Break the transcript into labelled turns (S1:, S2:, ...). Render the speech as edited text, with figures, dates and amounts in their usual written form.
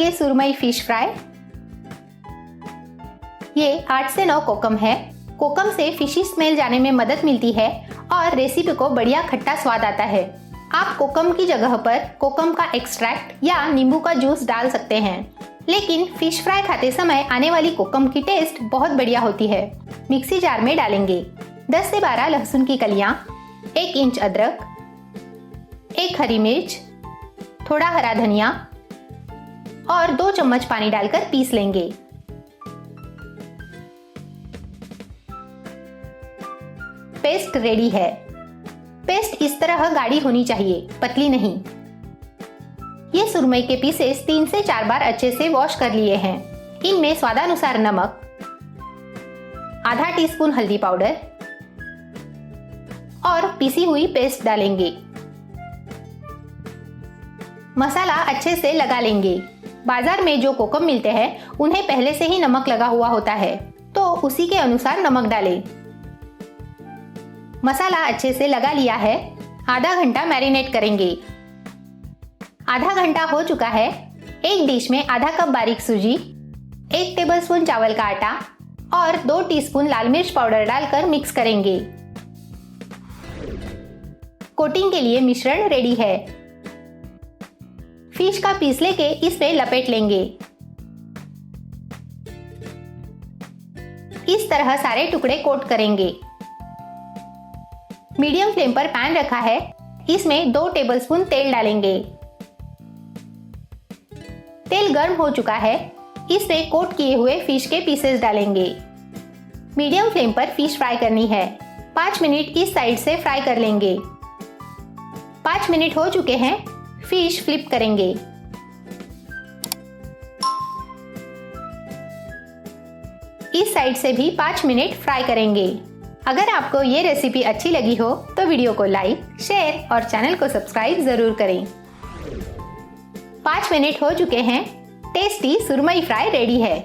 S1: करेंगे सुरमई fish fry. ये 8 से 9 कोकम है। कोकम से फिशी स्मेल जाने में मदद मिलती है और रेसिपी को बढ़िया खट्टा स्वाद आता है। आप कोकम की जगह पर कोकम का एक्सट्रैक्ट या नींबू का जूस डाल सकते हैं, लेकिन फिश फ्राई खाते समय आने वाली कोकम की टेस्ट बहुत बढ़िया होती है। मिक्सी जार में डालेंगे 10 से 12 लहसुन की कलियां, 1 इंच अदरक, 1 हरी मिर्च, थोड़ा हरा धनिया और 2 चम्मच पानी डालकर पीस लेंगे। पेस्ट रेडी है। पेस्ट इस तरह गाढ़ी होनी चाहिए, पतली नहीं। ये सुरमई के पीसेस 3 से 4 बार अच्छे से वॉश कर लिए हैं। इनमें स्वादानुसार नमक, आधा टीस्पून हल्दी पाउडर और पीसी हुई पेस्ट डालेंगे। मसाला अच्छे से लगा लेंगे। बाजार में जो कोकम मिलते हैं उन्हें पहले से ही नमक लगा हुआ होता है, तो उसी के अनुसार नमक डालें। मसाला अच्छे से लगा लिया है। आधा घंटा मैरिनेट करेंगे। आधा घंटा हो चुका है। एक डिश में आधा कप बारीक सूजी, 1 टेबलस्पून चावल का आटा और 2 टीस्पून लाल मिर्च पाउडर डालकर मिक्स करेंगे। कोटिंग के लिए मिश्रण रेडी है। फिश का पीस लेके इसमें लपेट लेंगे। इस तरह सारे टुकड़े कोट करेंगे। मीडियम फ्लेम पर पैन रखा है। इसमें 2 टेबलस्पून तेल डालेंगे। तेल गर्म हो चुका है। इसमें कोट किए हुए फिश के पीसेस डालेंगे। मीडियम फ्लेम पर फिश फ्राई करनी है। 5 मिनट इस साइड से फ्राई कर लेंगे। 5 मिनट हो चुके हैं। फिश फ्लिप करेंगे। इस साइड से भी 5 मिनट फ्राई करेंगे। अगर आपको ये रेसिपी अच्छी लगी हो तो वीडियो को लाइक, शेयर और चैनल को सब्सक्राइब जरूर करें। 5 मिनट हो चुके हैं। टेस्टी सुरमई फ्राई रेडी है।